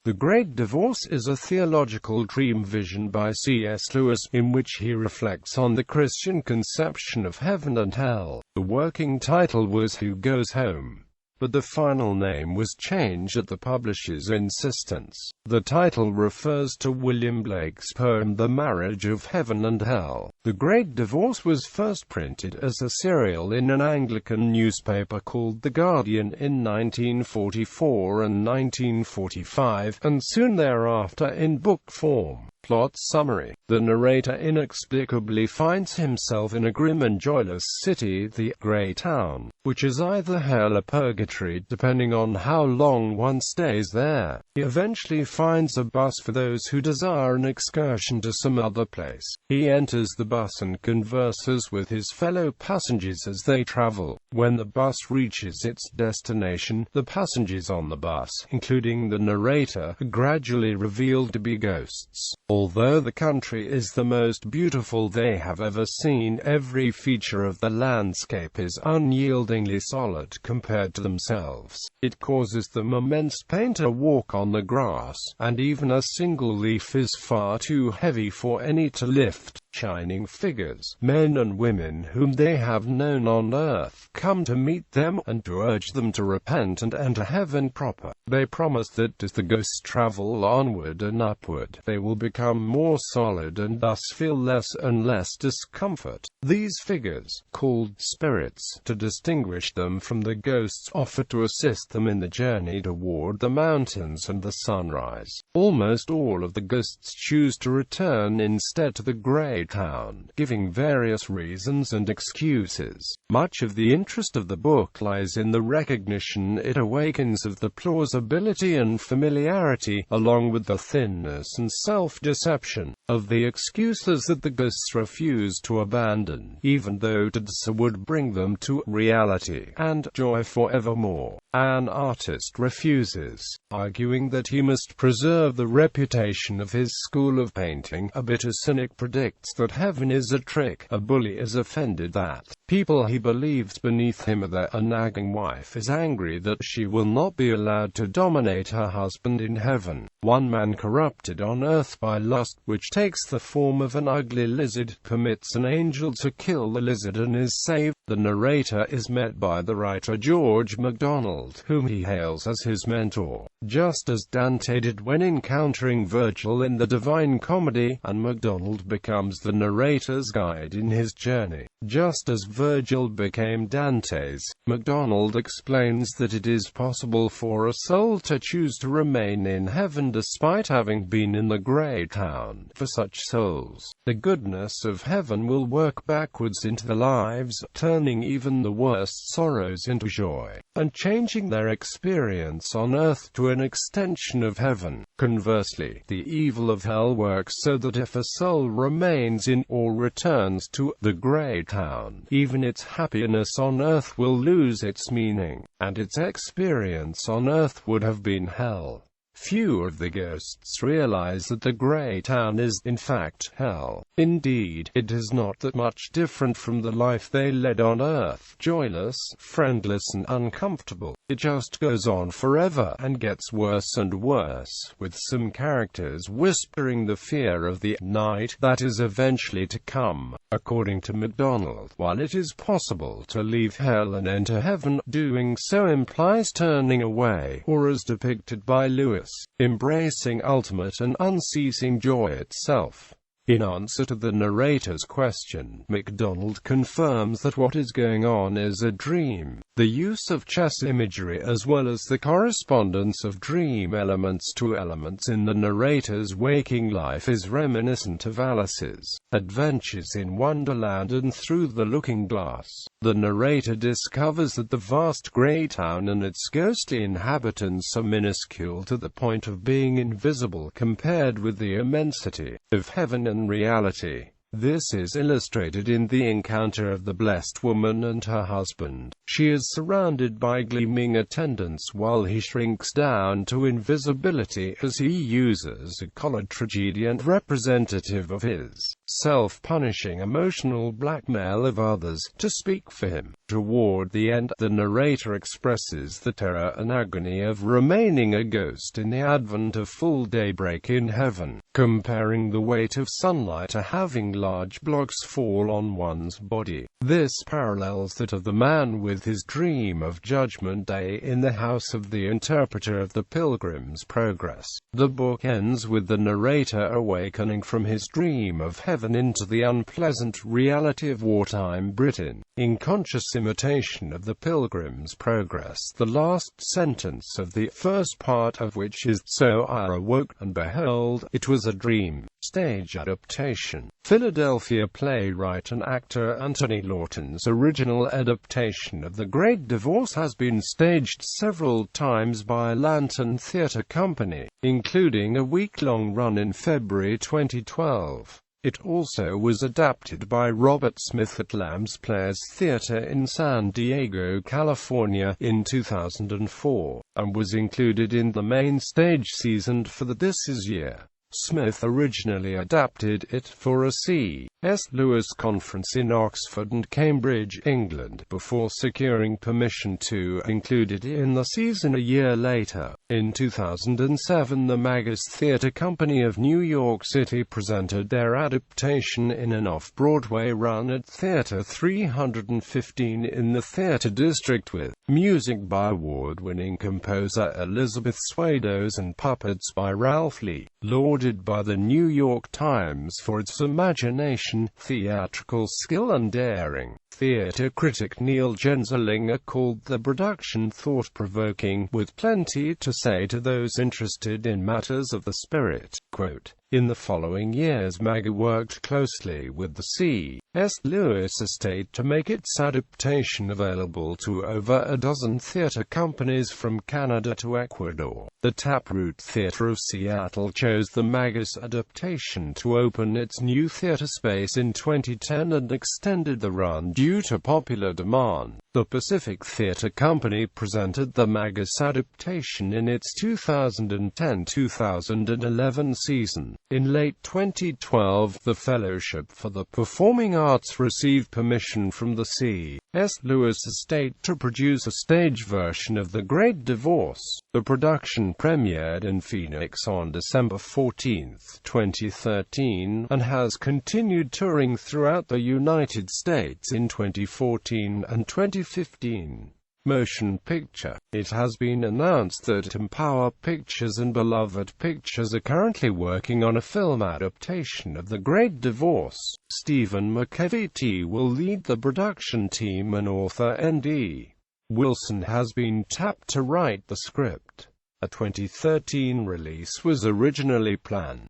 The Great Divorce is a theological dream vision by C.S. Lewis, in which he reflects on the Christian conception of heaven and hell. The working title was Who Goes Home?, but the final name was changed at the publisher's insistence. The title refers to William Blake's poem The Marriage of Heaven and Hell. The Great Divorce was first printed as a serial in an Anglican newspaper called The Guardian in 1944 and 1945, and soon thereafter in book form. Plot summary. The narrator inexplicably finds himself in a grim and joyless city, the Grey Town, which is either hell or purgatory, depending on how long one stays there. He eventually finds a bus for those who desire an excursion to some other place. He enters the bus and converses with his fellow passengers as they travel. When the bus reaches its destination, the passengers on the bus, including the narrator, are gradually revealed to be ghosts. Although the country is the most beautiful they have ever seen, every feature of the landscape is unyieldingly solid compared to themselves. It causes them immense pain to walk on the grass, and even a single leaf is far too heavy for any to lift. Shining figures, men and women whom they have known on earth, come to meet them, and to urge them to repent and enter heaven proper. They promise that as the ghosts travel onward and upward, they will become more solid and thus feel less and less discomfort. These figures, called spirits, to distinguish them from the ghosts, offer to assist them in the journey toward the mountains and the sunrise. Almost all of the ghosts choose to return instead to the Grey Town, giving various reasons and excuses. Much of the interest of the book lies in the recognition it awakens of the plausibility and familiarity, along with the thinness and self-deception, of the excuses that the ghosts refuse to abandon, even though to do so would bring them to reality and joy forevermore. An artist refuses, arguing that he must preserve the reputation of his school of painting. A bitter cynic predicts that heaven is a trick. A bully is offended that people he believes beneath him are there. A nagging wife is angry that she will not be allowed to dominate her husband in heaven. One man corrupted on earth by lust, which takes the form of an ugly lizard, permits an angel to kill the lizard and is saved. The narrator is met by the writer George MacDonald, whom he hails as his mentor, just as Dante did when encountering Virgil in the Divine Comedy, and MacDonald becomes the narrator's guide in his journey. Just as Virgil became Dante's, MacDonald explains that it is possible for a soul to choose to remain in heaven despite having been in the Grey Town. For such souls, the goodness of heaven will work backwards into their lives, turning even the worst sorrows into joy, and changing their experience on earth to an extension of heaven. Conversely, the evil of hell works so that if a soul remains in or returns to the Grey Town, even its happiness on earth will lose its meaning, and its experience on earth would have been hell. Few of the ghosts realize that the Grey Town is, in fact, hell. Indeed, it is not that much different from the life they led on earth, joyless, friendless and uncomfortable. It just goes on forever, and gets worse and worse, with some characters whispering the fear of the night that is eventually to come. According to MacDonald, while it is possible to leave hell and enter heaven, doing so implies turning away, or as depicted by Lewis, embracing ultimate and unceasing joy itself. In answer to the narrator's question, MacDonald confirms that what is going on is a dream. The use of chess imagery as well as the correspondence of dream elements to elements in the narrator's waking life is reminiscent of Alice's Adventures in Wonderland and Through the Looking Glass. The narrator discovers that the vast Grey Town and its ghostly inhabitants are minuscule to the point of being invisible compared with the immensity of heaven and reality. This is illustrated in the encounter of the blessed woman and her husband. She is surrounded by gleaming attendants while he shrinks down to invisibility as he uses a collared tragedian representative of his self-punishing emotional blackmail of others to speak for him. Toward the end, the narrator expresses the terror and agony of remaining a ghost in the advent of full daybreak in heaven, comparing the weight of sunlight to having large blocks fall on one's body. This parallels that of the man with his dream of Judgment Day in the house of the interpreter of the Pilgrim's Progress. The book ends with the narrator awakening from his dream of heaven into the unpleasant reality of wartime Britain. In conscious imitation of the Pilgrim's Progress, the last sentence of the first part of which is, "So I awoke, and behold, it was a dream." Stage adaptation. Philadelphia playwright and actor Anthony Lawton's original adaptation of The Great Divorce has been staged several times by Lantern Theatre Company, including a week-long run in February 2012. It also was adapted by Robert Smith at Lamb's Players Theatre in San Diego, California, in 2004, and was included in the main stage season for the This Is year. Smith originally adapted it for a C.S.Lewis conference in Oxford and Cambridge, England, before securing permission to include it in the season a year later. In 2007, the Magus Theatre Company of New York City presented their adaptation in an off-Broadway run at Theatre 315 in the Theatre District with music by award-winning composer Elizabeth Swados and puppets by Ralph Lee. Lauded by the New York Times for its imagination, theatrical skill and daring, theater critic Neil Genslinger called the production thought-provoking, with plenty to say to those interested in matters of the spirit. Quote, "In the following years Maggie worked closely with the C.S. Lewis estate to make its adaptation available to over a dozen theatre companies from Canada to Ecuador. The Taproot Theatre of Seattle chose the Magus adaptation to open its new theatre space in 2010 and extended the run due to popular demand. The Pacific Theatre Company presented the Magus adaptation in its 2010-2011 season. In late 2012, the Fellowship for the Performing Arts received permission from the C.S. Lewis estate to produce a stage version of The Great Divorce. The production premiered in Phoenix on December 14, 2013, and has continued touring throughout the United States in 2014 and 2015. Motion picture. It has been announced that Empower Pictures and Beloved Pictures are currently working on a film adaptation of The Great Divorce. Stephen McKevity will lead the production team and author N.D. Wilson has been tapped to write the script. A 2013 release was originally planned.